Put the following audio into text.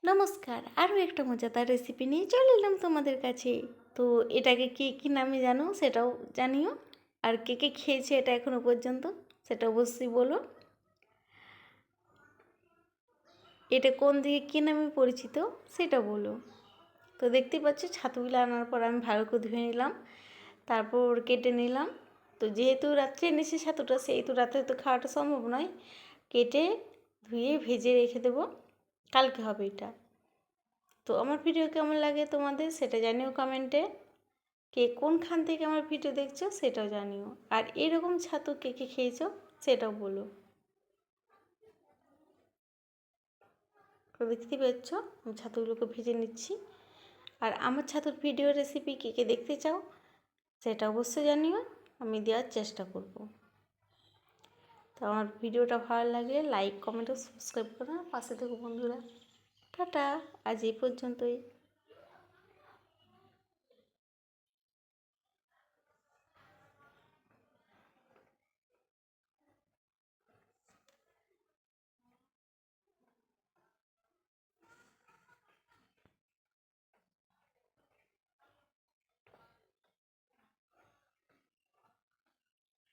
নমস্কার, আরও একটা মজাদার রেসিপি নিয়ে চলে এলাম তোমাদের কাছে। তো এটাকে কে কী নামে জানো সেটাও জানিও, আর কে কে খেয়েছে এটা এখনও পর্যন্ত সেটা অবশ্যই বলো। এটা কোন দিকে কী নামে পরিচিত সেটা বলো। তো দেখতেই পাচ্ছ ছাতুগুলো আনার পর আমি ভালো করে ধুয়ে নিলাম, তারপর কেটে নিলাম। তো যেহেতু রাত্রে এনেছে ছাতুটা, সেহেতু রাত্রে তো খাওয়াটা সম্ভব নয়, কেটে ধুয়ে ভেজে রেখে দেবো, কালকে হবে এটা। তো আমার ভিডিও কেমন লাগে তোমাদের সেটা জানিও কমেন্টে। কে কোনখান থেকে আমার ভিডিও দেখছো সেটাও জানিও, আর এরকম ছাতু কে কে খেয়েছো সেটাও বলো। তো দেখতে পাচ্ছ আমি ছাতুগুলোকে ভেজে নিচ্ছি। আর আমার ছাতুর ভিডিও রেসিপি কে কে দেখতে চাও সেটা অবশ্যই জানিও, আমি দেওয়ার চেষ্টা করব। তো আমার ভিডিওটা ভালো লাগলে লাইক কমেন্ট ও সাবস্ক্রাইব করো, পাশে থেকো বন্ধুরা। টাটা, আজ এই পর্যন্তই।